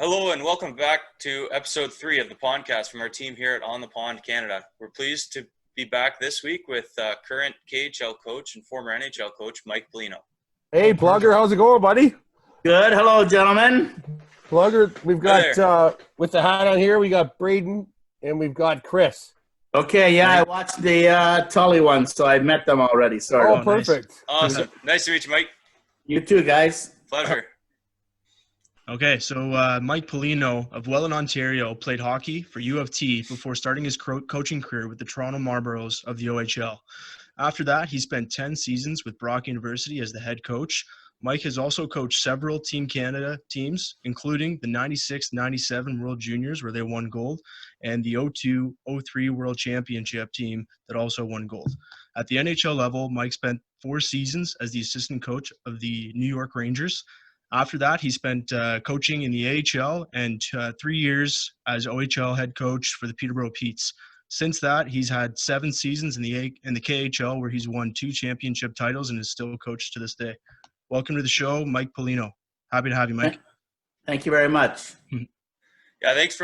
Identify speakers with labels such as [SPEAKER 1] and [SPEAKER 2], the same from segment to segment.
[SPEAKER 1] Hello and welcome back to episode 3 of the Pondcast from our team here at On the Pond Canada. We're pleased to be back this week with current KHL coach and former NHL coach Mike Pelino.
[SPEAKER 2] Hey, Plugger, how's it going, buddy?
[SPEAKER 3] Good. Hello, gentlemen.
[SPEAKER 2] Plugger, we've got, with the hat on here, we got Braden and we've got Chris.
[SPEAKER 3] Okay, yeah, I watched the Tully one, so I met them already. Sorry.
[SPEAKER 2] Oh, perfect.
[SPEAKER 1] Nice. Awesome. Nice to meet you, Mike.
[SPEAKER 3] You too, guys.
[SPEAKER 1] Pleasure.
[SPEAKER 4] Okay, so Mike Pelino of Welland, Ontario, played hockey for U of T before starting his coaching career with the Toronto Marlboros of the OHL. After that, he spent 10 seasons with Brock University as the head coach. Mike has also coached several Team Canada teams, including the 96-97 World Juniors, where they won gold, and the 02-03 World Championship team that also won gold. At the NHL level, Mike spent 4 seasons as the assistant coach of the New York Rangers. After that, he spent coaching in the AHL and 3 years as OHL head coach for the Peterborough Petes. Since that, he's had 7 seasons in the KHL, where he's won 2 championship titles and is still coached to this day. Welcome to the show, Mike Pelino. Happy to have you, Mike.
[SPEAKER 3] Thank you very much.
[SPEAKER 1] Yeah, thanks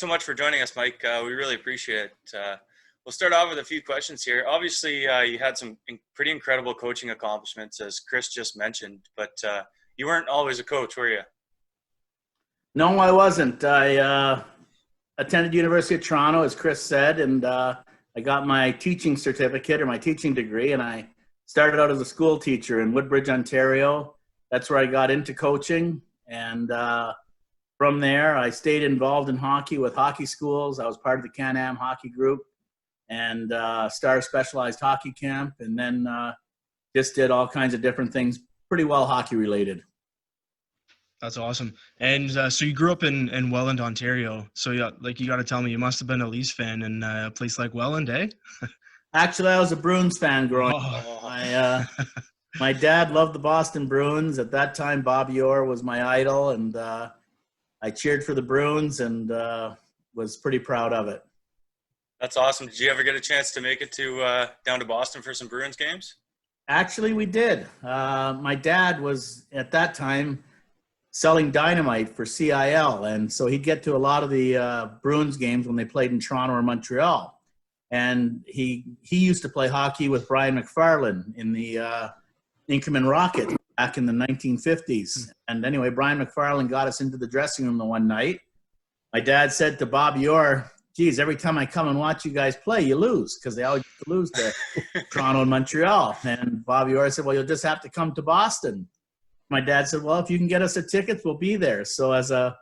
[SPEAKER 1] so much for joining us, Mike. We really appreciate it. We'll start off with a few questions here. Obviously, you had some pretty incredible coaching accomplishments, as Chris just mentioned, but you weren't always a coach, were you?
[SPEAKER 3] No, I wasn't. I attended University of Toronto, as Chris said, and I got my teaching certificate or my teaching degree, and I started out as a school teacher in Woodbridge, Ontario. That's where I got into coaching, and from there, I stayed involved in hockey with hockey schools. I was part of the Can-Am hockey group and Star Specialized Hockey Camp, and then just did all kinds of different things, pretty well hockey related.
[SPEAKER 4] That's awesome. And so you grew up in Welland, Ontario. So yeah, like you got to tell me, you must have been a Leafs fan in a place like Welland, eh?
[SPEAKER 3] Actually, I was a Bruins fan growing up. My dad loved the Boston Bruins. At that time, Bob Orr was my idol, and I cheered for the Bruins and was pretty proud of it.
[SPEAKER 1] That's awesome. Did you ever get a chance to make it to down to Boston for some Bruins games?
[SPEAKER 3] Actually, we did. My dad was, at that time, selling dynamite for CIL, and so he'd get to a lot of the Bruins games when they played in Toronto or Montreal. And he used to play hockey with Brian McFarlane in the Inkerman Rocket back in the 1950s. And anyway, Brian McFarlane got us into the dressing room the one night. My dad said to Bob Orr, geez, every time I come and watch you guys play, you lose, because they always lose to Toronto and Montreal. And Bob Orr said, well, you'll just have to come to Boston. My dad said, well, if you can get us the tickets, we'll be there. So as a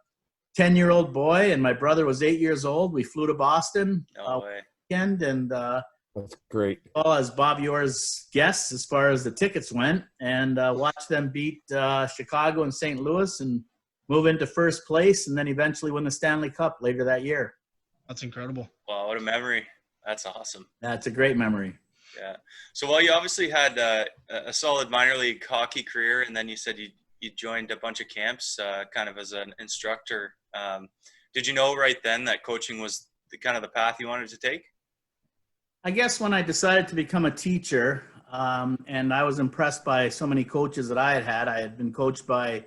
[SPEAKER 3] 10-year-old boy, and my brother was 8 years old, we flew to Boston weekend, and
[SPEAKER 2] that's great.
[SPEAKER 3] Well, as Bob Orr's guests as far as the tickets went, and watched them beat Chicago and St. Louis and move into first place, and then eventually win the Stanley Cup later that year.
[SPEAKER 4] That's incredible.
[SPEAKER 1] Wow, what a memory. That's awesome.
[SPEAKER 3] That's a great memory.
[SPEAKER 1] Yeah. So while you obviously had a solid minor league hockey career, and then you said you joined a bunch of camps kind of as an instructor, did you know right then that coaching was the path you wanted to take?
[SPEAKER 3] I guess when I decided to become a teacher, and I was impressed by so many coaches that I had been coached by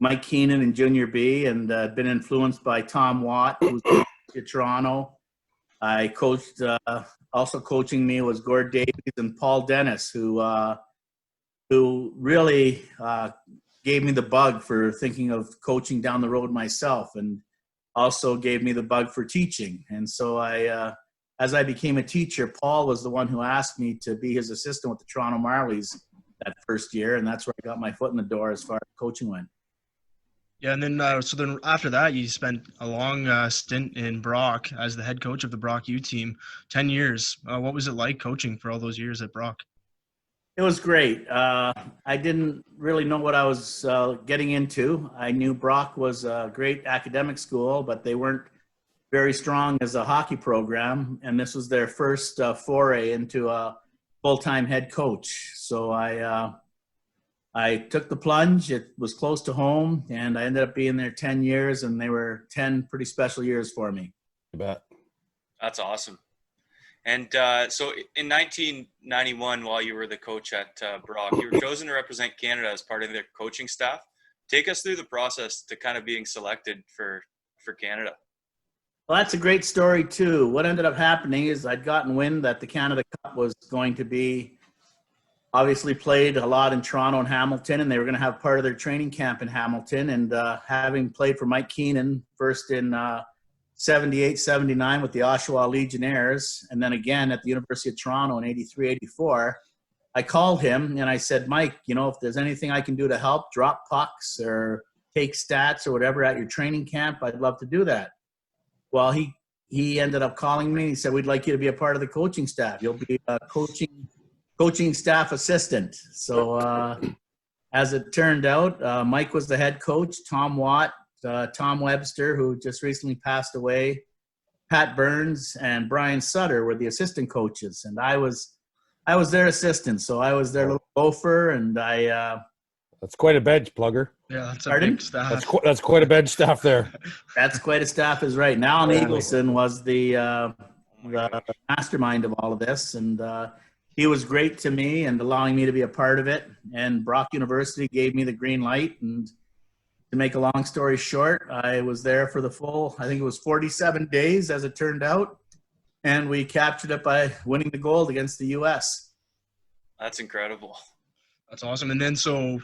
[SPEAKER 3] Mike Keenan in Junior B, and been influenced by Tom Watt, who was at Toronto. I coached, also coaching me was Gord Davies and Paul Dennis, who really gave me the bug for thinking of coaching down the road myself, and also gave me the bug for teaching. And so as I became a teacher, Paul was the one who asked me to be his assistant with the Toronto Marlies that first year, and that's where I got my foot in the door as far as coaching went.
[SPEAKER 4] Yeah, and then so then after that, you spent a long stint in Brock as the head coach of the Brock U team, 10 years. What was it like coaching for all those years at Brock?
[SPEAKER 3] It was great. I didn't really know what I was getting into. I knew Brock was a great academic school, but they weren't very strong as a hockey program, and this was their first foray into a full-time head coach. So I took the plunge. It was close to home, and I ended up being there 10 years, and they were 10 pretty special years for me.
[SPEAKER 2] You bet.
[SPEAKER 1] That's awesome. And so in 1991, while you were the coach at Brock, you were chosen to represent Canada as part of their coaching staff. take us through the process to kind of being selected for Canada.
[SPEAKER 3] Well, that's a great story too. What ended up happening is I'd gotten wind that the Canada Cup was going to be obviously played a lot in Toronto and Hamilton, and they were going to have part of their training camp in Hamilton. And having played for Mike Keenan first in 78, 79 with the Oshawa Legionnaires, and then again at the University of Toronto in 83, 84, I called him and I said, Mike, if there's anything I can do to help, drop pucks or take stats or whatever at your training camp, I'd love to do that. Well, he ended up calling me. He said, we'd like you to be a part of the coaching staff. You'll be a coaching staff assistant. So as it turned out, Mike was the head coach, Tom Watt, Tom Webster, who just recently passed away, Pat Burns, and Brian Sutter were the assistant coaches. And I was their assistant. So I was their little gopher, and
[SPEAKER 2] That's quite a bench, Plugger.
[SPEAKER 4] Yeah, that's a
[SPEAKER 3] Pardon?
[SPEAKER 4] big staff.
[SPEAKER 2] That's quite a bench staff there.
[SPEAKER 3] That's quite a staff is right. Now Alan Eagleson was the mastermind of all of this, and he was great to me and allowing me to be a part of it. And Brock University gave me the green light. And to make a long story short, I was there for the full, I think it was 47 days as it turned out. And we captured it by winning the gold against the U.S.
[SPEAKER 1] That's incredible.
[SPEAKER 4] That's awesome. And then so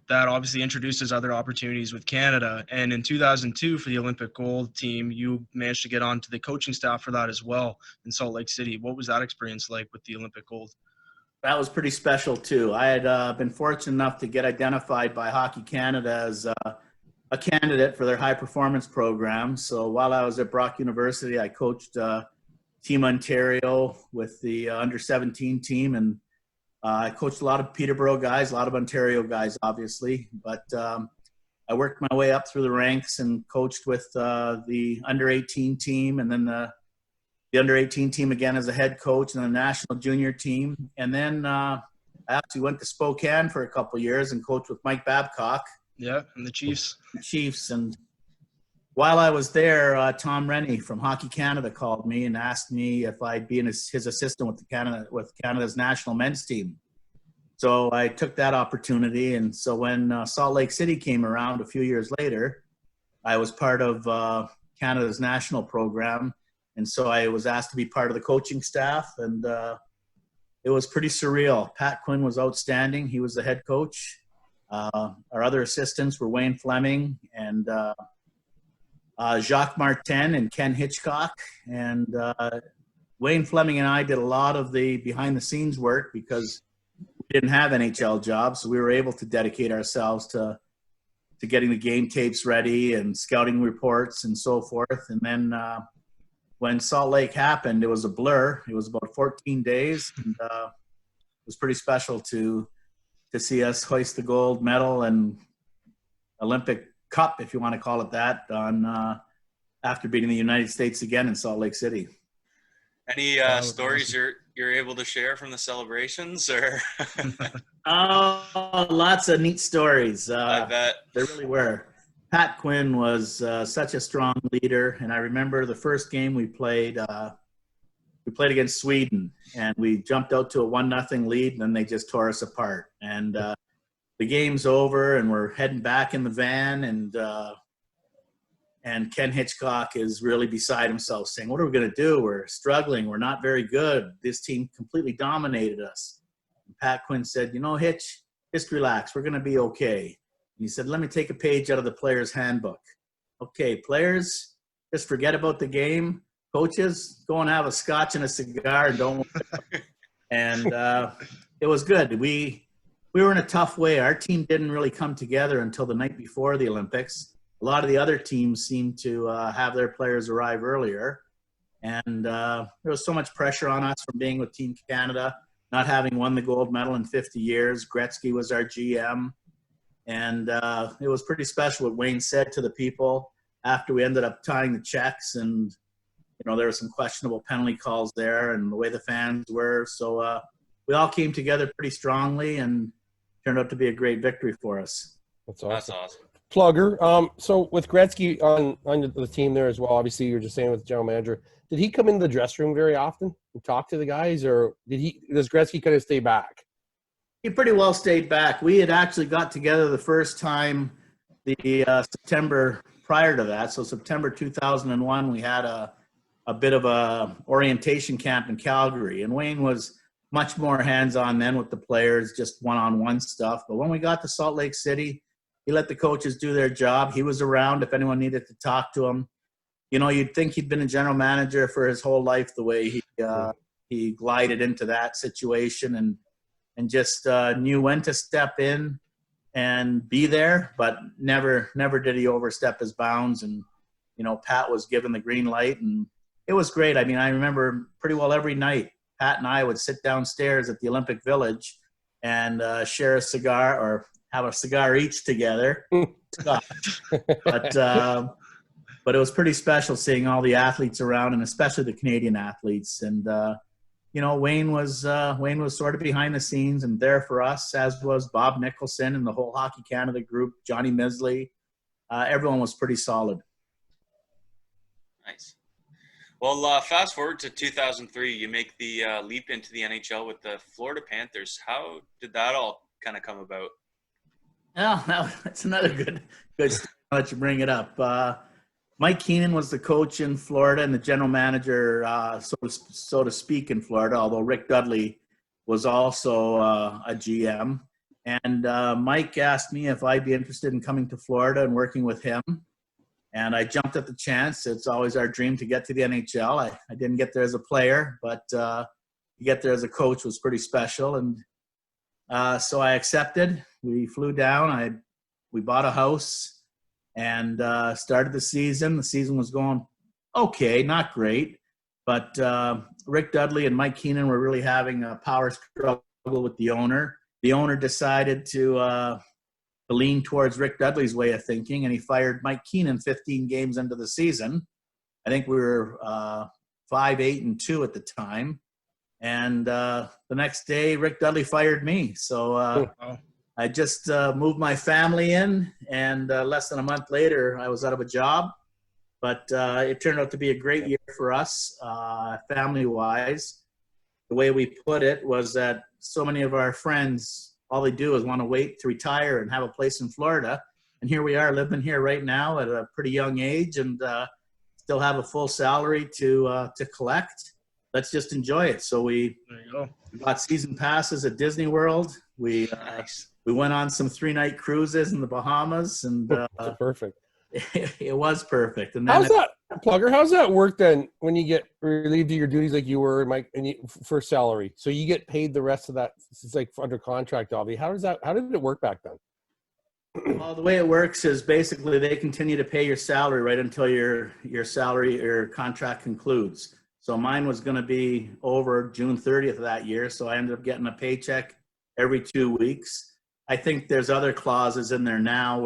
[SPEAKER 4] that obviously introduces other opportunities with Canada. And in 2002 for the Olympic gold team, you managed to get onto the coaching staff for that as well in Salt Lake City. What was that experience like with the Olympic gold?
[SPEAKER 3] That was pretty special too. I had been fortunate enough to get identified by Hockey Canada as a candidate for their high performance program. So while I was at Brock University, I coached Team Ontario with the under 17 team, and I coached a lot of Peterborough guys, a lot of Ontario guys, obviously. But I worked my way up through the ranks and coached with the under 18 team, and then the under 18 team again as a head coach, and the national junior team. And then I actually went to Spokane for a couple of years and coached with Mike Babcock.
[SPEAKER 4] Yeah, and the Chiefs.
[SPEAKER 3] And while I was there, Tom Rennie from Hockey Canada called me and asked me if I'd be his assistant with Canada's national men's team. So I took that opportunity. And so when Salt Lake City came around a few years later, I was part of Canada's national program. And so I was asked to be part of the coaching staff, and it was pretty surreal. Pat Quinn was outstanding. He was the head coach. Our other assistants were Wayne Fleming and Jacques Martin and Ken Hitchcock. And Wayne Fleming and I did a lot of the behind-the-scenes work because we didn't have NHL jobs, so we were able to dedicate ourselves to getting the game tapes ready and scouting reports and so forth. And then when Salt Lake happened, it was a blur. It was about 14 days, and it was pretty special to see us hoist the gold medal and Olympic Cup, if you want to call it that, on after beating the United States again in Salt Lake City.
[SPEAKER 1] Any stories you're able to share from the celebrations, or?
[SPEAKER 3] Oh, lots of neat stories.
[SPEAKER 1] I bet.
[SPEAKER 3] There really were. Pat Quinn was such a strong leader, and I remember the first game we played against Sweden, and we jumped out to a 1-0 lead, and then they just tore us apart. And the game's over, and we're heading back in the van, and Ken Hitchcock is really beside himself, saying, "What are we going to do? We're struggling. We're not very good. This team completely dominated us." And Pat Quinn said, Hitch, just relax. We're going to be okay. And he said, "Let me take a page out of the player's handbook. Okay, players, just forget about the game. Coaches, go and have a scotch and a cigar and don't worry." And it was good. We were in a tough way. Our team didn't really come together until the night before the Olympics. A lot of the other teams seemed to have their players arrive earlier. And there was so much pressure on us from being with Team Canada, not having won the gold medal in 50 years. Gretzky was our GM. And it was pretty special what Wayne said to the people after we ended up tying the checks. And, there were some questionable penalty calls there and the way the fans were. So we all came together pretty strongly and turned out to be a great victory for us.
[SPEAKER 2] That's awesome.
[SPEAKER 1] That's awesome.
[SPEAKER 2] Plugger. So with Gretzky on the team there as well, obviously you were just saying with the general manager, did he come into the dressing room very often and talk to the guys, or does Gretzky kind of stay back?
[SPEAKER 3] He pretty well stayed back. We had actually got together the first time the September prior to that, so September 2001, we had a bit of a orientation camp in Calgary, and Wayne was much more hands-on then with the players, just one-on-one stuff. But when we got to Salt Lake City, he let the coaches do their job. He was around if anyone needed to talk to him. You know, you'd think he'd been a general manager for his whole life, the way he glided into that situation and just knew when to step in and be there, but never did he overstep his bounds. And, you know, Pat was given the green light, and it was great. I mean, I remember pretty well every night, Pat and I would sit downstairs at the Olympic Village and share a cigar or have a cigar each together. But it was pretty special seeing all the athletes around, and especially the Canadian athletes. And, you know, Wayne was sort of behind the scenes and there for us, as was Bob Nicholson and the whole Hockey Canada group, Johnny Misley. Everyone was pretty solid.
[SPEAKER 1] Nice. Well, fast forward to 2003, you make the leap into the NHL with the Florida Panthers. How did that all kind of come about?
[SPEAKER 3] Oh, that's another good story. I'll let you bring it up. Mike Keenan was the coach in Florida and the general manager, so to speak, in Florida, although Rick Dudley was also a GM. And Mike asked me if I'd be interested in coming to Florida and working with him. And I jumped at the chance. It's always our dream to get to the NHL. I didn't get there as a player, but to get there as a coach was pretty special. And so I accepted. We flew down. We bought a house and started the season. The season was going okay, not great. But Rick Dudley and Mike Keenan were really having a power struggle with the owner. The owner decided to lean towards Rick Dudley's way of thinking, and he fired Mike Keenan 15 games into the season. I think we were 5-8-2 at the time. And the next day, Rick Dudley fired me. So I just moved my family in, and less than a month later, I was out of a job. But it turned out to be a great year for us, family-wise. The way we put it was that so many of our friends, all they do is want to wait to retire and have a place in Florida. And here we are living here right now at a pretty young age, and still have a full salary to collect. Let's just enjoy it. So we bought season passes at Disney World. We went on some 3-night cruises in the Bahamas, and
[SPEAKER 2] perfect.
[SPEAKER 3] It was perfect. And then
[SPEAKER 2] how's that, Plugger? How's that work then when you get relieved of your duties like you were, Mike, and for salary? So you get paid the rest of that. It's like under contract, obviously. How did it work back then?
[SPEAKER 3] Well, the way it works is basically they continue to pay your salary right until your salary or contract concludes. So mine was going to be over June 30th of that year. So I ended up getting a paycheck every 2 weeks. I think there's other clauses in there now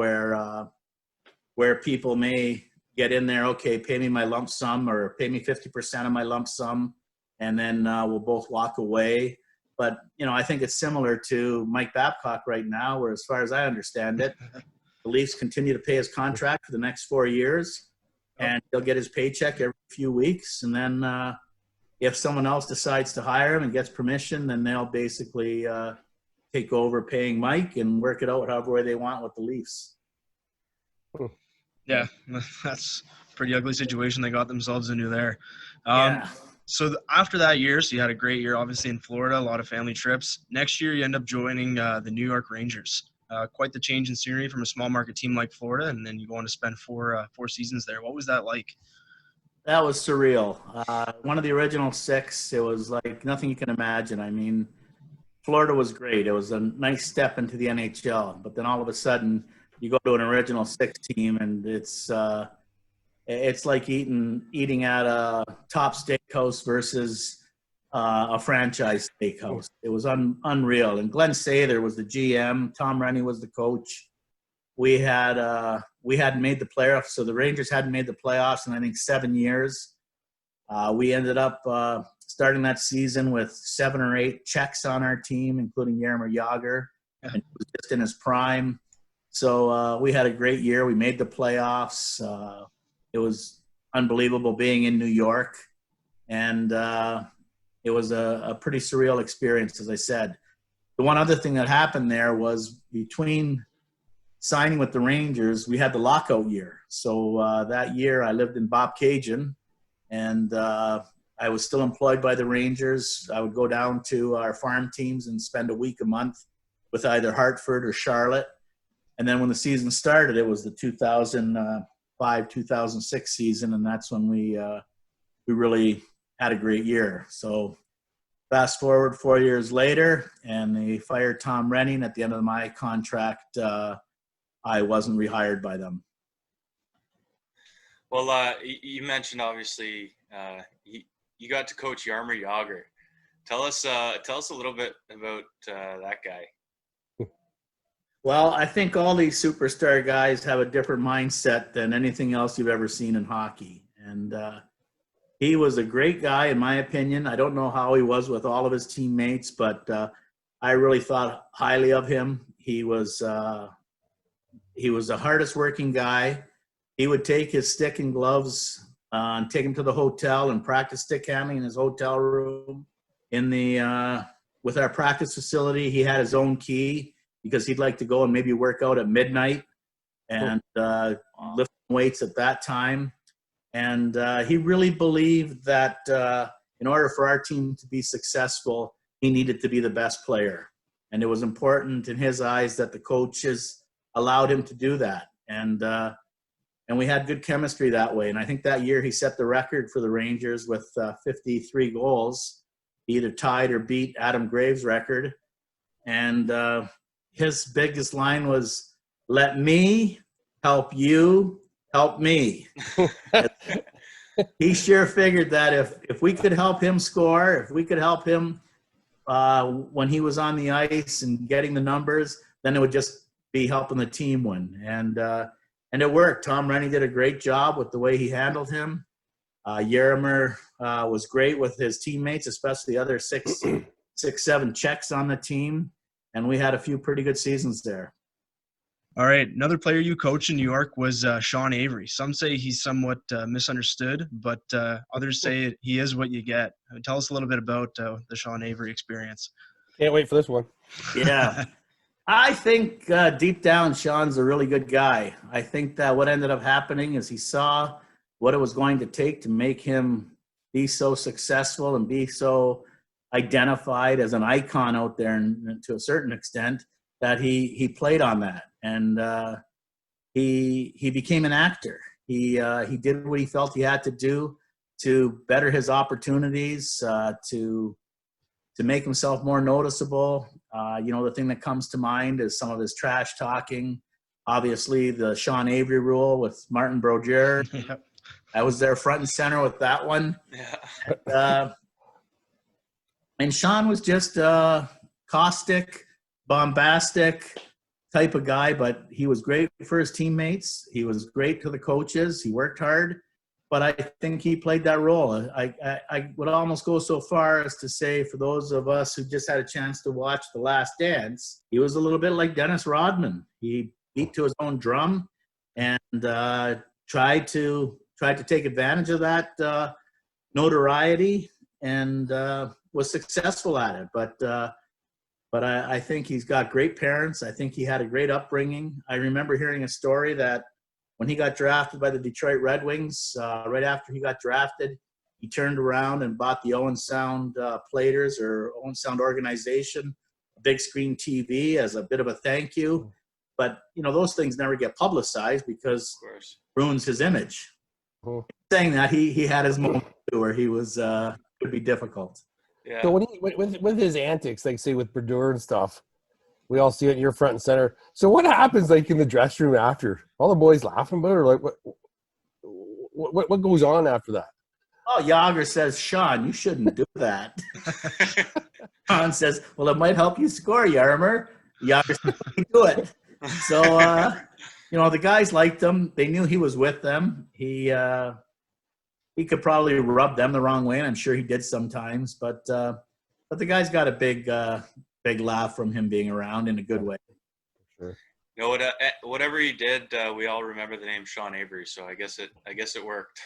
[SPEAKER 3] where people may get in there, okay, pay me my lump sum or pay me 50% of my lump sum, and then we'll both walk away. But, you know, I think it's similar to Mike Babcock right now, where as far as I understand it, the Leafs continue to pay his contract for the next 4 years, and he'll get his paycheck every few weeks. And then if someone else decides to hire him and gets permission, then they'll basically take over paying Mike and work it out however way they want with the Leafs.
[SPEAKER 4] Yeah, that's a pretty ugly situation they got themselves into there.
[SPEAKER 3] Yeah.
[SPEAKER 4] So after that year, so you had a great year, obviously, in Florida, a lot of family trips. Next year, you end up joining the New York Rangers. Quite the change in scenery from a small market team like Florida, and then you go on to spend four seasons there. What was that like?
[SPEAKER 3] That was surreal. One of the original 6, it was like nothing you can imagine. I mean, Florida was great. It was a nice step into the NHL, but then all of a sudden you go to an original 6 team, and it's like eating at a top steakhouse versus a franchise steakhouse. It was unreal. And Glenn Sather was the GM. Tom Rennie was the coach. We hadn't made the playoffs, so the Rangers hadn't made the playoffs in, I think, 7 years. We ended up starting that season with 7 or 8 Czechs on our team, including Jaromir Jagr, and he was just in his prime. So we had a great year. We made the playoffs. It was unbelievable being in New York, and it was a pretty surreal experience, as I said. The one other thing that happened there was between signing with the Rangers, we had the lockout year. So that year I lived in Bobcaygeon, and I was still employed by the Rangers. I would go down to our farm teams and spend a week a month with either Hartford or Charlotte. And then when the season started, it was the 2005-2006 season, and that's when we really had a great year. So fast forward 4 years later, and they fired Tom Renning at the end of my contract. I wasn't rehired by them.
[SPEAKER 1] Well, you mentioned obviously you got to coach Jaromir Jagr. Tell us a little bit about that guy.
[SPEAKER 3] Well, I think all these superstar guys have a different mindset than anything else you've ever seen in hockey. And he was a great guy, in my opinion. I don't know how he was with all of his teammates, but I really thought highly of him. He was the hardest working guy. He would take his stick and gloves and take him to the hotel and practice stick handling in his hotel room. With our practice facility, he had his own key because he'd like to go and maybe work out at midnight and lift weights at that time. And he really believed that in order for our team to be successful, he needed to be the best player. And it was important in his eyes that the coaches allowed him to do that. And we had good chemistry that way. And I think that year he set the record for the Rangers with 53 goals. He either tied or beat Adam Graves' record. And his biggest line was, "Let me help you help me." He sure figured that if we could help him score, if we could help him when he was on the ice and getting the numbers, then it would just be helping the team win. And it worked. Tom Rennie did a great job with the way he handled him. Jaromir was great with his teammates, especially the other six, 7 Czechs on the team. And we had a few pretty good seasons there.
[SPEAKER 4] All right. Another player you coached in New York was Sean Avery. Some say he's somewhat misunderstood, but others say he is what you get. Tell us a little bit about the Sean Avery experience.
[SPEAKER 2] Can't wait for this one.
[SPEAKER 3] Yeah. I think deep down, Sean's a really good guy. I think that what ended up happening is he saw what it was going to take to make him be so successful and be so identified as an icon out there, and to a certain extent, that he played on that. And he became an actor. He did what he felt he had to do to better his opportunities, to make himself more noticeable. The thing that comes to mind is some of his trash talking. Obviously, the Sean Avery rule with Martin Brodeur.
[SPEAKER 4] Yep.
[SPEAKER 3] I was there front and center with that one.
[SPEAKER 1] Yeah.
[SPEAKER 3] And Sean was just caustic, bombastic type of guy, but he was great for his teammates. He was great to the coaches. He worked hard, but I think he played that role. I would almost go so far as to say, for those of us who just had a chance to watch The Last Dance, he was a little bit like Dennis Rodman. He beat to his own drum and tried to take advantage of that notoriety and was successful at it. But I think he's got great parents. I think he had a great upbringing. I remember hearing a story that when he got drafted by the Detroit Red Wings, right after he got drafted, he turned around and bought the Owen Sound Platers or Owen Sound organization a big screen TV as a bit of a thank you. But, those things never get publicized because it ruins his image.
[SPEAKER 2] Oh.
[SPEAKER 3] Saying that, he had his moment where he was could be difficult.
[SPEAKER 1] Yeah.
[SPEAKER 2] So when with his antics, like say with Brodeur and stuff, we all see it in your front and center. So what happens like in the dressing room after? All the boys laughing about it, or like what goes on after that?
[SPEAKER 3] Oh, Jagr says, "Sean, you shouldn't do that." Sean says, "Well, it might help you score, Jaromir." Jagr says, "Do it." So the guys liked him. They knew he was with them. He could probably rub them the wrong way, and I'm sure he did sometimes. But the guys got a big laugh from him being around in a good way.
[SPEAKER 2] Sure.
[SPEAKER 1] Whatever he did, we all remember the name Sean Avery. So I guess it worked.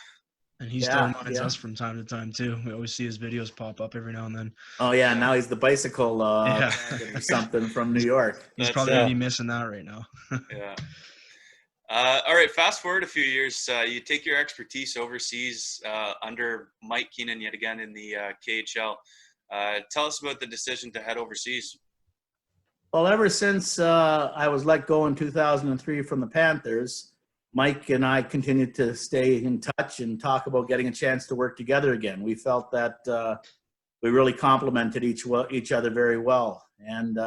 [SPEAKER 4] And he still reminds us from time to time too. We always see his videos pop up every now and then.
[SPEAKER 3] Oh yeah, now he's the bicycle bandit or something from New York.
[SPEAKER 4] He's
[SPEAKER 1] That's
[SPEAKER 4] probably gonna be missing that right now.
[SPEAKER 1] Yeah. All right, fast forward a few years. You take your expertise overseas under Mike Keenan yet again in the KHL. Tell us about the decision to head overseas.
[SPEAKER 3] Well, ever since I was let go in 2003 from the Panthers, Mike and I continued to stay in touch and talk about getting a chance to work together again. We felt that we really complemented each other very well. And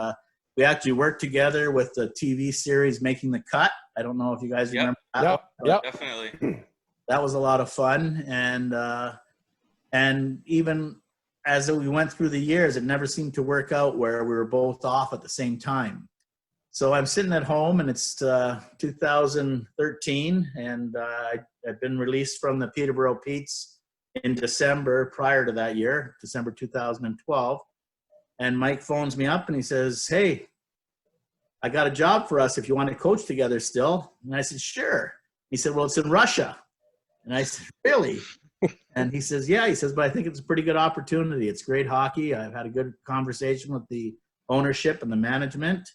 [SPEAKER 3] we actually worked together with the TV series Making the Cut. I don't know if you guys remember that.
[SPEAKER 2] Yep.
[SPEAKER 1] Definitely.
[SPEAKER 3] That was a lot of fun. And even as we went through the years, it never seemed to work out where we were both off at the same time. So I'm sitting at home, and it's 2013, and I've been released from the Peterborough Petes in December prior to that year, December 2012. And Mike phones me up, and he says, "Hey, I got a job for us if you want to coach together still." And I said, "Sure." He said, "Well, it's in Russia." And I said, "Really?" And he says, "Yeah." He says, "But I think it's a pretty good opportunity. It's great hockey. I've had a good conversation with the ownership and the management."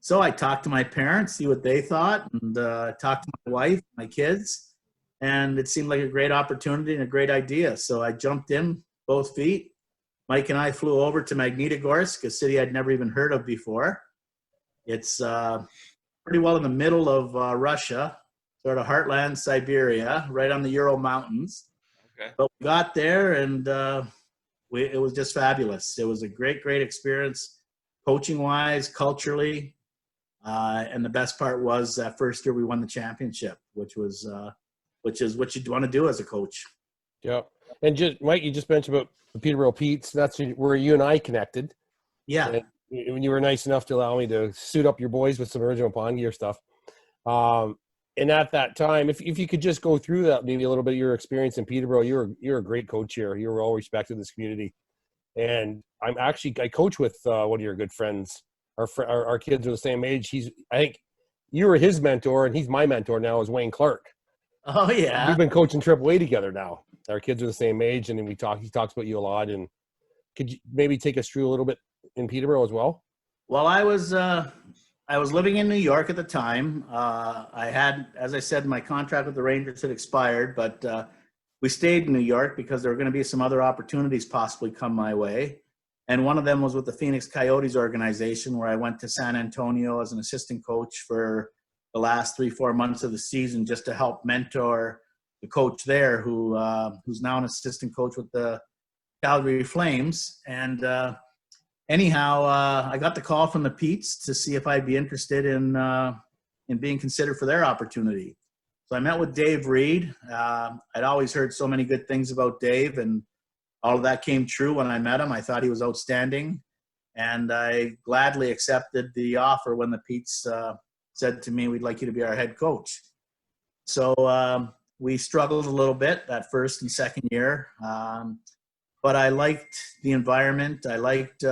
[SPEAKER 3] So I talked to my parents, see what they thought, and talked to my wife, my kids, and it seemed like a great opportunity and a great idea. So I jumped in both feet. Mike and I flew over to Magnitogorsk, a city I'd never even heard of before. It's pretty well in the middle of Russia, sort of heartland Siberia, right on the Ural Mountains.
[SPEAKER 1] Okay.
[SPEAKER 3] But we got there, and it was just fabulous. It was a great, great experience, coaching-wise, culturally. And the best part was that first year we won the championship, which is what you'd want to do as a coach.
[SPEAKER 2] Yeah. And just Mike, you just mentioned about the Peterborough Petes. That's where you and I connected.
[SPEAKER 3] Yeah.
[SPEAKER 2] And when you were nice enough to allow me to suit up your boys with some original Pond Gear stuff. And at that time, if you could just go through that, maybe a little bit of your experience in Peterborough, you're a great coach here. You're well respected in this community. And I coach with one of your good friends. Our kids are the same age. I think you were his mentor, and he's my mentor now. Is Wayne Clark.
[SPEAKER 3] Oh yeah.
[SPEAKER 2] We've been coaching AAA together now. Our kids are the same age, and then he talks about you a lot. And could you maybe take us through a little bit in Peterborough as well?
[SPEAKER 3] Well, I was living in New York at the time. I had, as I said, my contract with the Rangers had expired, but we stayed in New York because there were going to be some other opportunities possibly come my way. And one of them was with the Phoenix Coyotes organization, where I went to San Antonio as an assistant coach for the last 3-4 months of the season, just to help mentor the coach there, who's now an assistant coach with the Calgary Flames. And anyhow, I got the call from the Petes to see if I'd be interested in being considered for their opportunity. So I met with Dave Reed. I'd always heard so many good things about Dave, and all of that came true when I met him. I thought he was outstanding, and I gladly accepted the offer when the Petes said to me, "We'd like you to be our head coach." So we struggled a little bit that first and second year, but I liked the environment. I liked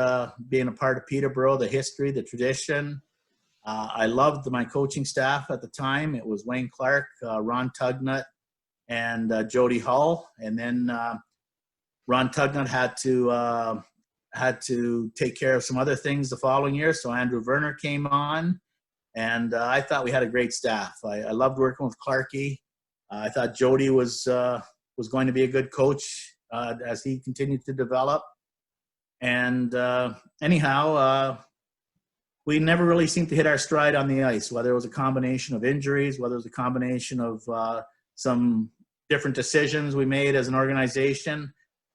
[SPEAKER 3] being a part of Peterborough, the history, the tradition. I loved my coaching staff at the time. It was Wayne Clark, Ron Tugnut, and Jody Hull. And then Ron Tugnut had to take care of some other things the following year, so Andrew Werner came on, and I thought we had a great staff. I loved working with Clarkie. I thought Jody was going to be a good coach as he continued to develop. And anyhow, we never really seemed to hit our stride on the ice, whether it was a combination of injuries, whether it was a combination of some different decisions we made as an organization.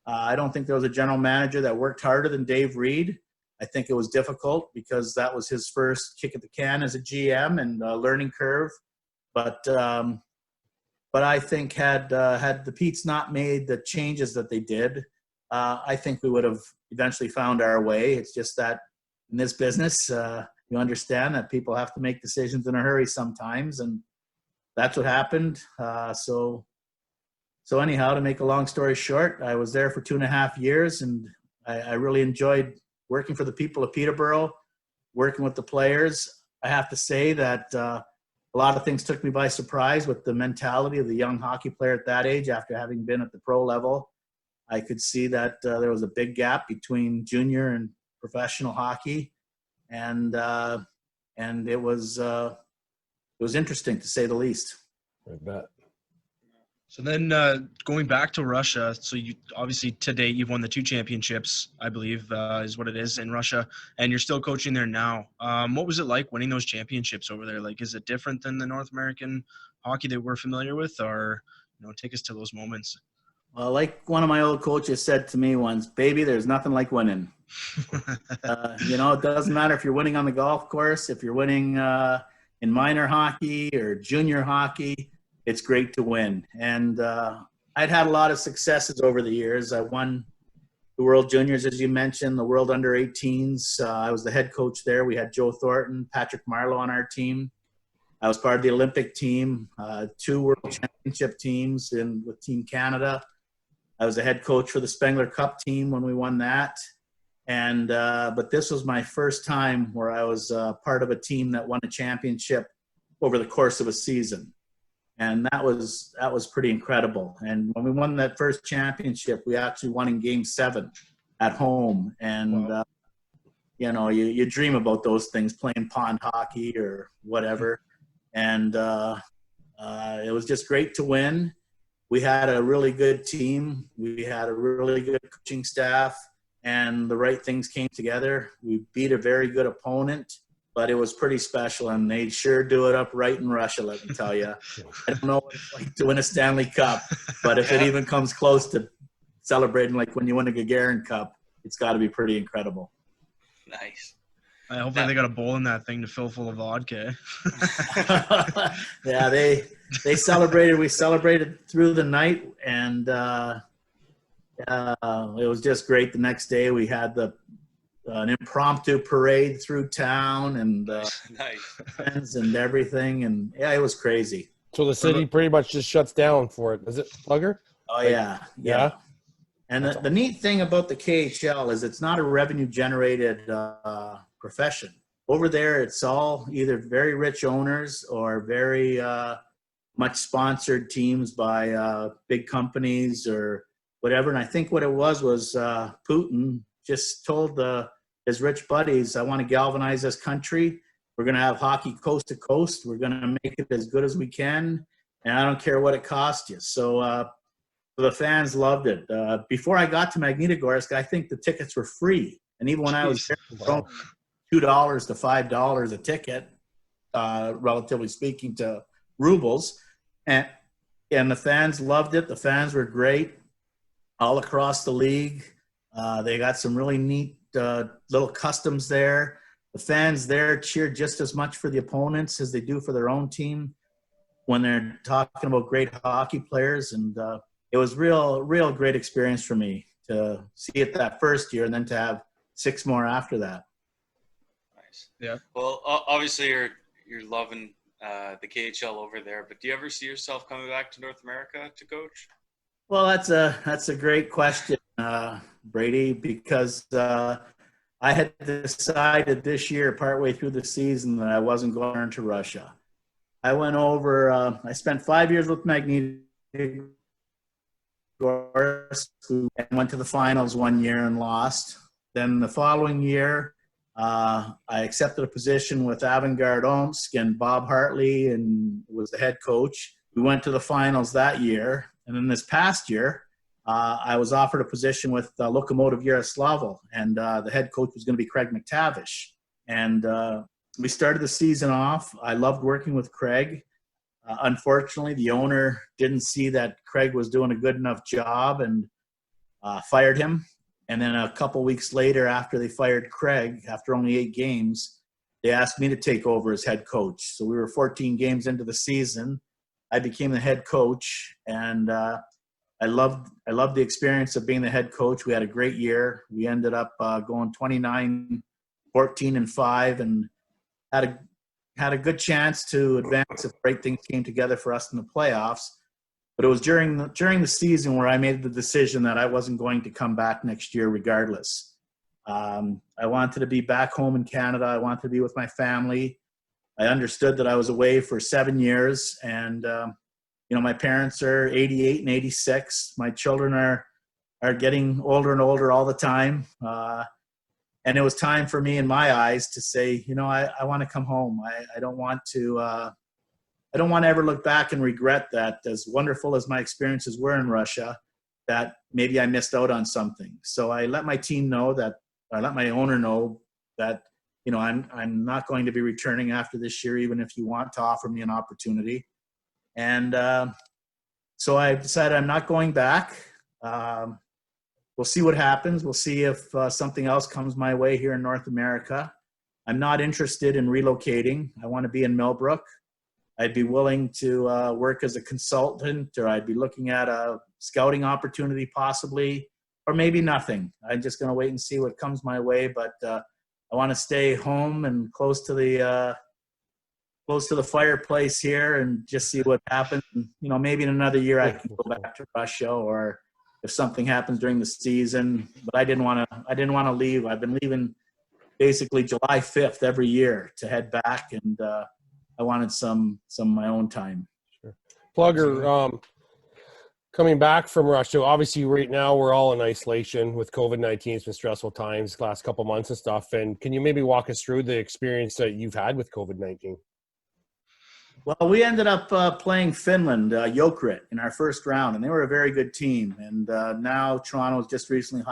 [SPEAKER 3] I don't think there was a general manager that worked harder than Dave Reed. I think it was difficult because that was his first kick at the can as a GM and a learning curve. But I think had the Petes not made the changes that they did, I think we would have eventually found our way. It's just that in this business, you understand that people have to make decisions in a hurry sometimes, and that's what happened. So anyhow, to make a long story short, I was there for 2.5 years, and I really enjoyed working for the people of Peterborough, working with the players. I have to say that a lot of things took me by surprise with the mentality of the young hockey player at that age. After having been at the pro level, I could see that there was a big gap between junior and professional hockey, and it was interesting to say the least.
[SPEAKER 2] I bet.
[SPEAKER 4] So then going back to Russia, so you obviously to date you've won the 2 championships, I believe is what it is in Russia, and you're still coaching there now. What was it like winning those championships over there? Like, is it different than the North American hockey that we're familiar with, or take us to those moments?
[SPEAKER 3] Well, like one of my old coaches said to me once, "Baby, there's nothing like winning." It doesn't matter if you're winning on the golf course, if you're winning in minor hockey or junior hockey. It's great to win. And I'd had a lot of successes over the years. I won the World Juniors, as you mentioned, the World Under-18s. I was the head coach there. We had Joe Thornton, Patrick Marleau on our team. I was part of the Olympic team, 2 World Championship teams with Team Canada. I was the head coach for the Spengler Cup team when we won that. And but this was my first time where I was part of a team that won a championship over the course of a season. And that was pretty incredible. And when we won that first championship, we actually won in Game 7 at home. And,
[SPEAKER 4] wow.
[SPEAKER 3] You dream about those things, playing pond hockey or whatever. And it was just great to win. We had a really good team. We had a really good coaching staff. And the right things came together. We beat a very good opponent. But it was pretty special, and they sure do it up right in Russia, let me tell you. I don't know what it's like to win a Stanley Cup, but if it even comes close to celebrating like when you win a Gagarin Cup, it's got to be pretty incredible.
[SPEAKER 1] Nice.
[SPEAKER 4] Hopefully they got a bowl in that thing to fill full of vodka.
[SPEAKER 3] Yeah, they celebrated. We celebrated through the night, and it was just great. The next day we had an impromptu parade through town and
[SPEAKER 1] Nice.
[SPEAKER 3] friends and everything, and yeah, it was crazy.
[SPEAKER 2] So the city pretty much just shuts down for it. Is it Plugger?
[SPEAKER 3] Oh yeah. And the neat thing about the KHL is it's not a revenue generated profession. Over there, it's all either very rich owners or very much sponsored teams by big companies or whatever. And I think what it was Putin just told his rich buddies, I want to galvanize this country. We're going to have hockey coast to coast. We're going to make it as good as we can. And I don't care what it costs you. So the fans loved it. Before I got to Magnitogorsk, I think the tickets were free. And even when I was there, $2 to $5 a ticket, relatively speaking to rubles. And the fans loved it. The fans were great all across the league. They got some really neat little customs there. The fans there cheered just as much for the opponents as they do for their own team when they're talking about great hockey players. And it was real great experience for me to see it that first year and then to have 6 more after that.
[SPEAKER 1] Nice.
[SPEAKER 4] Yeah.
[SPEAKER 1] Well, obviously you're loving the KHL over there, but do you ever see yourself coming back to North America to coach?
[SPEAKER 3] Well, that's a great question, Brady, because I had decided this year, partway through the season, that I wasn't going to Russia. I went over. I spent 5 years with Magnitogorsk and went to the finals 1 year and lost. Then the following year, I accepted a position with Avangard Omsk, and Bob Hartley and was the head coach. We went to the finals that year. And then this past year, I was offered a position with Lokomotiv Yaroslavl, and the head coach was going to be Craig McTavish. And we started the season off. I loved working with Craig. Unfortunately, the owner didn't see that Craig was doing a good enough job and fired him. And then a couple weeks later, after they fired Craig, after only 8 games, they asked me to take over as head coach. So we were 14 games into the season. I became the head coach, and I loved the experience of being the head coach. We had a great year. We ended up going 29, 14-5, and had a good chance to advance if great things came together for us in the playoffs. But it was during the season where I made the decision that I wasn't going to come back next year regardless. I wanted to be back home in Canada. I wanted to be with my family. I understood that I was away for 7 years, and my parents are 88 and 86. My children are getting older and older all the time. And it was time for me, in my eyes, to say, I want to come home. I don't want to ever look back and regret that, as wonderful as my experiences were in Russia, that maybe I missed out on something. So I let my team know that, I let my owner know that, I'm not going to be returning after this year, even if you want to offer me an opportunity. And so I decided I'm not going back. We'll see what happens. We'll see if something else comes my way here in North America. I'm not interested in relocating. I want to be in Millbrook. I'd be willing to work as a consultant, or I'd be looking at a scouting opportunity possibly, or maybe nothing. I'm just going to wait and see what comes my way. But I want to stay home and close to the fireplace here and just see what happens. And, maybe in another year I can go back to Russia, or if something happens during the season. But I didn't want to leave. I've been leaving basically July 5th every year to head back, and I wanted some of my own time.
[SPEAKER 2] Sure. Plugger, coming back from Russia, obviously right now we're all in isolation with COVID-19. It's been stressful times the last couple months and stuff. And can you maybe walk us through the experience that you've had with COVID-19?
[SPEAKER 3] Well, we ended up playing Finland, Jokerit, in our first round, and they were a very good team. And now Toronto's just recently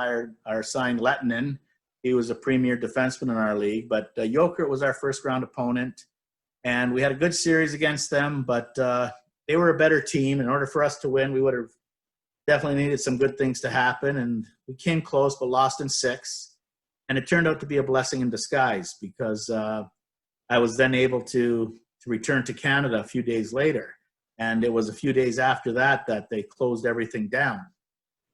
[SPEAKER 3] signed Lettinen. He was a premier defenseman in our league. But Jokerit was our first round opponent, and we had a good series against them, but they were a better team. In order for us to win, we would have definitely needed some good things to happen, and we came close but lost in 6. And it turned out to be a blessing in disguise, because I was then able to return to Canada a few days later. And it was a few days after that they closed everything down.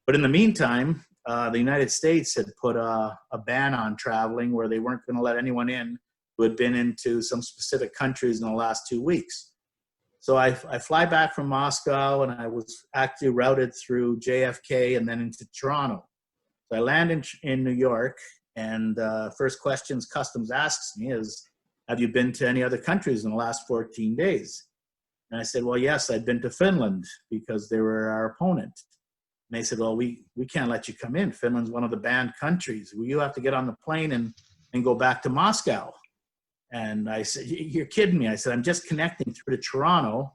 [SPEAKER 3] But in the meantime, the United States had put a ban on traveling, where they weren't going to let anyone in who had been into some specific countries in the last 2 weeks. So I fly back from Moscow, and I was actually routed through JFK and then into Toronto. So I land in New York, and first questions Customs asks me is, have you been to any other countries in the last 14 days? And I said, well, yes, I've been to Finland, because they were our opponent. And they said, well, we can't let you come in. Finland's one of the banned countries. Well, you have to get on the plane and go back to Moscow. And I said, you're kidding me. I said, I'm just connecting through to Toronto.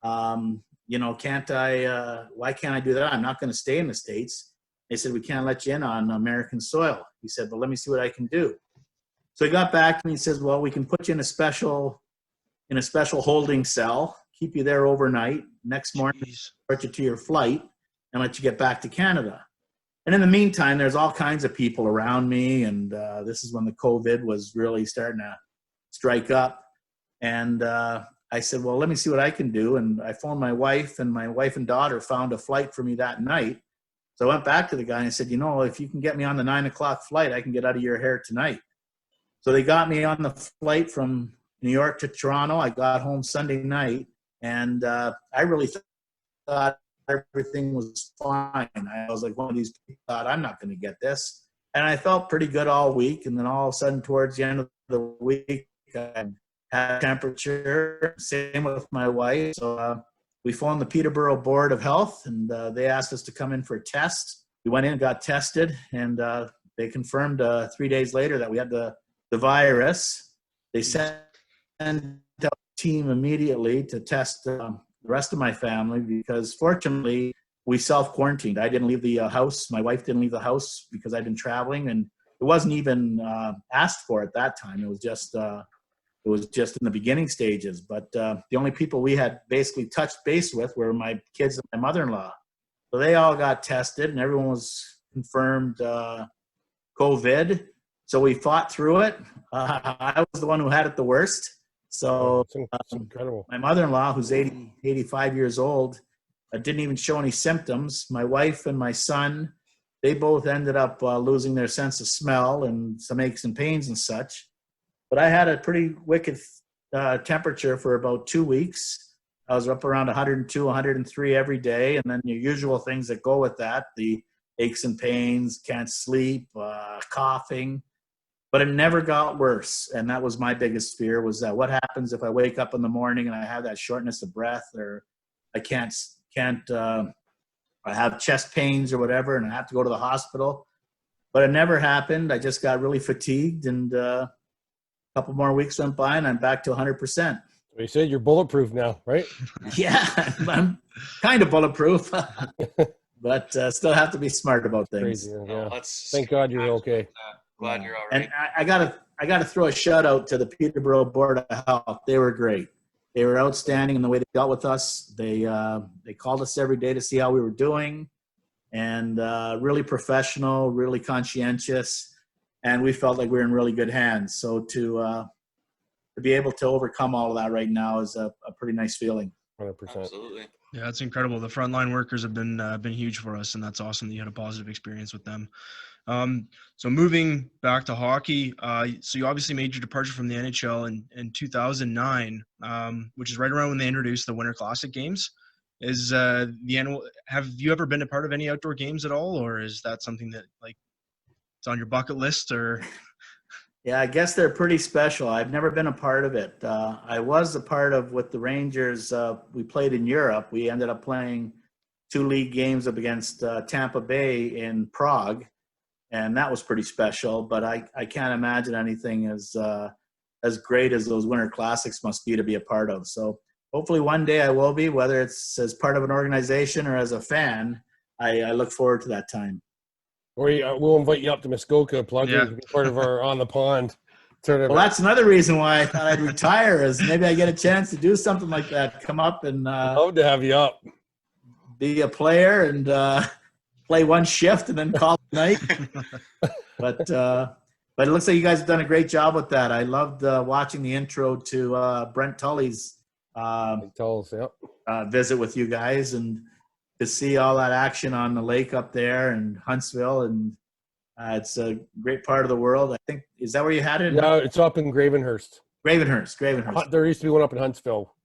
[SPEAKER 3] Can't I, why can't I do that? I'm not going to stay in the States. They said, we can't let you in on American soil. He said, but let me see what I can do. So he got back to me and says, well, we can put you in a special holding cell, keep you there overnight. Next morning, put you to your flight and let you get back to Canada. And in the meantime, there's all kinds of people around me. And this is when the COVID was really starting to strike up. And I said, well, let me see what I can do. And I phoned my wife, and my wife and daughter found a flight for me that night. So I went back to the guy and I said, if you can get me on the 9:00 flight, I can get out of your hair tonight. So they got me on the flight from New York to Toronto. I got home Sunday night, and I really thought everything was fine. I was like one of these people, thought I'm not going to get this. And I felt pretty good all week. And then all of a sudden, towards the end of the week, I had temperature. Same with my wife. So we phoned the Peterborough Board of Health, and they asked us to come in for a test. We went in and got tested, and they confirmed 3 days later that we had the virus. They sent out a team immediately to test the rest of my family, because fortunately we self-quarantined. I didn't leave the house. My wife didn't leave the house because I'd been traveling, and it wasn't even asked for at that time. It was just in the beginning stages. But the only people we had basically touched base with were my kids and my mother-in-law. So they all got tested, and everyone was confirmed COVID. So we fought through it. I was the one who had it the worst. So
[SPEAKER 2] It's incredible.
[SPEAKER 3] my mother-in-law, who's 85 years old, didn't even show any symptoms. My wife and my son, they both ended up losing their sense of smell and some aches and pains and such. But I had a pretty wicked temperature for about 2 weeks. I was up around 102, 103 every day. And then your usual things that go with that, the aches and pains, can't sleep, coughing. but it never got worse. And that was my biggest fear, was that what happens if I wake up in the morning and I have that shortness of breath, or I I have chest pains or whatever, and I have to go to the hospital. But it never happened. I just got really fatigued, and a couple more weeks went by, and I'm back to 100%.
[SPEAKER 2] You said you're bulletproof now, right?
[SPEAKER 3] Yeah, I'm kind of bulletproof, but still have to be smart about things.
[SPEAKER 2] Crazy.
[SPEAKER 1] Oh,
[SPEAKER 2] Yeah. Thank God you're okay.
[SPEAKER 1] Glad you're all
[SPEAKER 3] And
[SPEAKER 1] right.
[SPEAKER 3] I gotta throw a shout out to the Peterborough Board of Health. They were great. They were outstanding in the way they dealt with us. They called us every day to see how we were doing, and really professional, really conscientious, and we felt like we were in really good hands. So to be able to overcome all of that right now is a pretty nice feeling.
[SPEAKER 2] 100%.
[SPEAKER 1] Absolutely.
[SPEAKER 4] Yeah, that's incredible. The frontline workers have been huge for us, and that's awesome that you had a positive experience with them. So moving back to hockey, so you obviously made your departure from the NHL in 2009, which is right around when they introduced the Winter Classic games. Is the annual? Have you ever been a part of any outdoor games at all, or is that something that like it's on your bucket list? Or
[SPEAKER 3] Yeah, I guess they're pretty special. I've never been a part of it. I was a part of with the Rangers. We played in Europe. We ended up playing 2 league games up against Tampa Bay in Prague, and that was pretty special. But I can't imagine anything as great as those Winter Classics must be to be a part of. So hopefully one day I will be, whether it's as part of an organization or as a fan. I look forward to that time.
[SPEAKER 2] Or we'll invite you up to Muskoka, plug in to be part of our On the Pond tournament.
[SPEAKER 3] Well, that's another reason why I thought I'd retire, is maybe I get a chance to do something like that. Come up and
[SPEAKER 2] love to have you up.
[SPEAKER 3] be a player and play one shift and then call it a night. But it looks like you guys have done a great job with that. I loved watching the intro to Brent Tully's visit with you guys, and to see all that action on the lake up there in Huntsville, and it's a great part of the world. I think, is that where you had it?
[SPEAKER 2] Yeah, it's up in Gravenhurst.
[SPEAKER 3] Gravenhurst.
[SPEAKER 2] There used to be one up in Huntsville,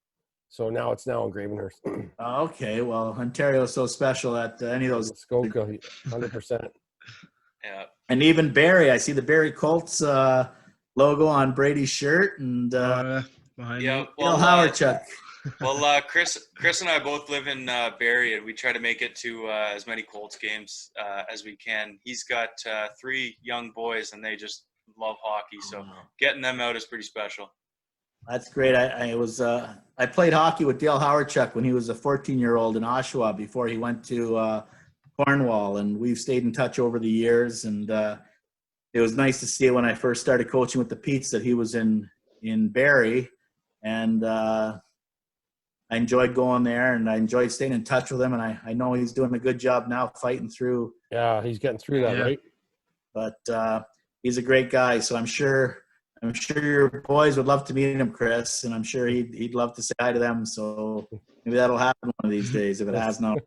[SPEAKER 2] so now it's now in Gravenhurst.
[SPEAKER 3] Okay, well, Ontario is so special at any of those.
[SPEAKER 2] Muskoka, 100%.
[SPEAKER 1] Yeah.
[SPEAKER 3] And even Barrie, I see the Barrie Colts logo on Brady's shirt, and
[SPEAKER 4] behind
[SPEAKER 1] Yeah.
[SPEAKER 4] you.
[SPEAKER 3] Bill Howardchuk.
[SPEAKER 1] Well, Chris and I both live in Barrie, and we try to make it to as many Colts games as we can. He's got 3 young boys, and they just love hockey. So getting them out is pretty special.
[SPEAKER 3] That's great. I played hockey with Dale Howardchuk when he was a 14-year-old in Oshawa before he went to Cornwall, and we've stayed in touch over the years. And it was nice to see when I first started coaching with the Petes that he was in Barrie, and I enjoyed going there, and I enjoyed staying in touch with him, and I know he's doing a good job now fighting through.
[SPEAKER 2] Yeah, he's getting through that, right?
[SPEAKER 3] But he's a great guy, so I'm sure your boys would love to meet him, Chris, and I'm sure he'd love to say hi to them. So maybe that'll happen one of these days if it has not.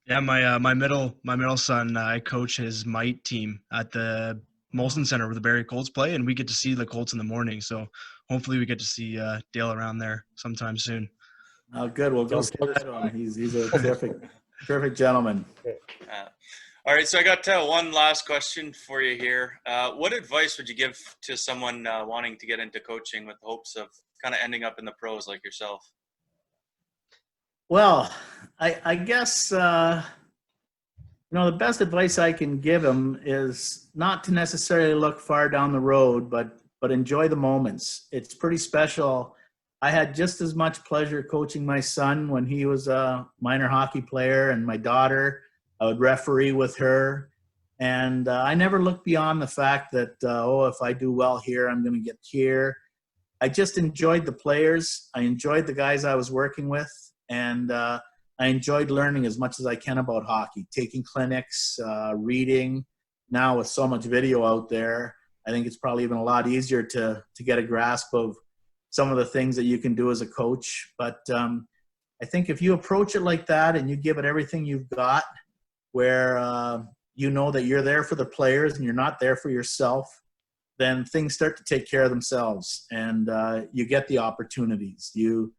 [SPEAKER 4] Yeah, my middle son, I coach his Might team at the Molson Center where the Barrie Colts play, and we get to see the Colts in the morning. So hopefully we get to see Dale around there sometime soon.
[SPEAKER 3] Oh, good. We'll go say hi to him. He's a terrific gentleman.
[SPEAKER 1] All right, so I got one last question for you here. What advice would you give to someone wanting to get into coaching with hopes of kind of ending up in the pros like yourself?
[SPEAKER 3] Well, I guess the best advice I can give them is not to necessarily look far down the road, but enjoy the moments. It's pretty special. I had just as much pleasure coaching my son when he was a minor hockey player, and my daughter. I would referee with her. And I never looked beyond the fact that, if I do well here, I'm going to get here. I just enjoyed the players. I enjoyed the guys I was working with. And I enjoyed learning as much as I can about hockey, taking clinics, reading. Now with so much video out there, I think it's probably even a lot easier to get a grasp of some of the things that you can do as a coach. But I think if you approach it like that and you give it everything you've got, where you know that you're there for the players and you're not there for yourself, then things start to take care of themselves, and you get the opportunities. You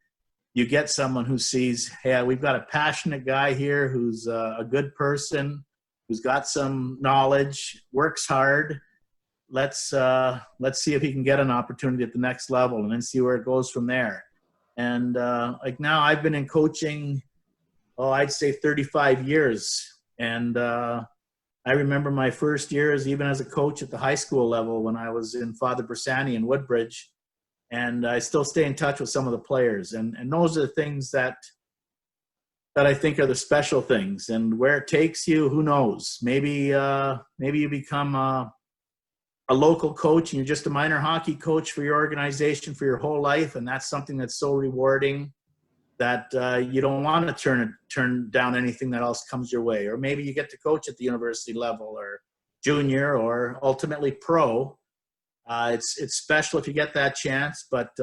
[SPEAKER 3] get someone who sees, hey, we've got a passionate guy here who's a good person, who's got some knowledge, works hard, let's see if he can get an opportunity at the next level, and then see where it goes from there. And like now, I've been in coaching, I'd say 35 years, and I remember my first years, even as a coach at the high school level, when I was in Father Bersani in Woodbridge, and I still stay in touch with some of the players, and those are the things that I think are the special things. And where it takes you, who knows? Maybe you become a local coach and you're just a minor hockey coach for your organization for your whole life, and that's something that's so rewarding that you don't want to turn down anything that else comes your way. Or maybe you get to coach at the university level or junior or ultimately pro. It's special if you get that chance, but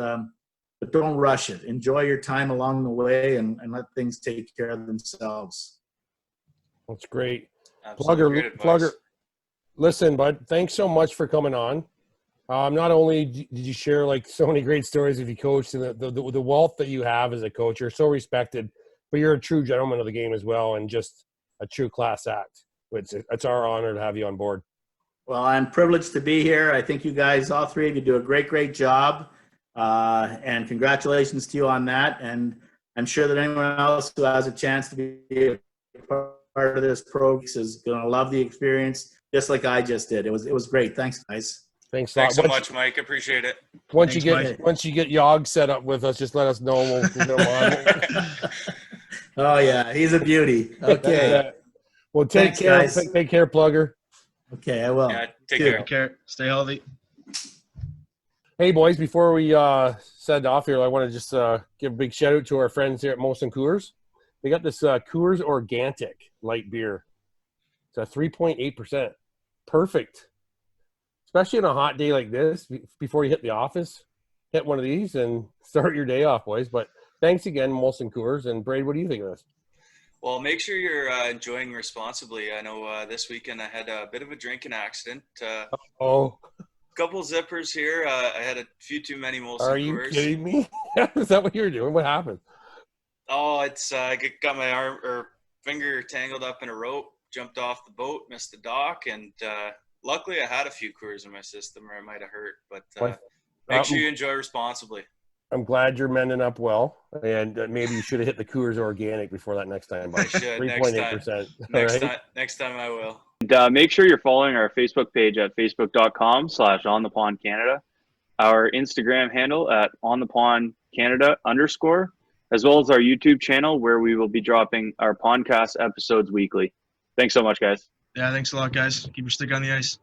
[SPEAKER 3] don't rush it. Enjoy your time along the way and let things take care of themselves.
[SPEAKER 2] That's great.
[SPEAKER 1] Absolutely. Great advice.
[SPEAKER 2] Plugger, listen, bud, thanks so much for coming on. Not only did you share like so many great stories of you coached and the wealth that you have as a coach, you're so respected, but you're a true gentleman of the game as well, and just a true class act. It's our honor to have you on board.
[SPEAKER 3] Well, I'm privileged to be here. I think you guys, all three of you, do a great job. And congratulations to you on that. And I'm sure that anyone else who has a chance to be a part of this program is going to love the experience, just like I just did. It was great. Thanks, guys.
[SPEAKER 2] Thanks a lot.
[SPEAKER 1] Thanks so much, Mike. Appreciate it.
[SPEAKER 2] Once you get Yog set up with us, just let us know. We'll get him on.
[SPEAKER 3] Oh yeah, he's a beauty. Okay.
[SPEAKER 2] Well, take care.
[SPEAKER 3] Guys.
[SPEAKER 2] Take care, Plugger.
[SPEAKER 3] Okay, I will.
[SPEAKER 1] Yeah, take care.
[SPEAKER 4] Take care. Stay healthy.
[SPEAKER 2] Hey, boys, before we send off here, I want to just give a big shout out to our friends here at Molson Coors. They got this Coors Organic light beer. It's a 3.8%. Perfect. Especially on a hot day like this, before you hit the office, hit one of these and start your day off, boys. But thanks again, Molson Coors. And Braid, what do you think of this?
[SPEAKER 1] Well, make sure you're enjoying responsibly. I know this weekend I had a bit of a drinking accident. Couple zippers here. I had a few too many Molson Coors.
[SPEAKER 2] Are you kidding me? Is that what you're doing? What happened?
[SPEAKER 1] Oh, it's I got my arm or finger tangled up in a rope, jumped off the boat, missed the dock, and luckily I had a few Coors in my system or I might have hurt. But make sure you enjoy responsibly.
[SPEAKER 2] I'm glad you're mending up well, and maybe you should have hit the Coors Organic before that next time.
[SPEAKER 1] I should.
[SPEAKER 2] 3.8%.
[SPEAKER 1] Next time I will.
[SPEAKER 5] And make sure you're following our Facebook page at facebook.com/onthepondcanada, our Instagram handle at onthepondcanada_, as well as our YouTube channel where we will be dropping our Pondcast episodes weekly. Thanks so much, guys.
[SPEAKER 4] Yeah, thanks a lot, guys. Keep your stick on the ice.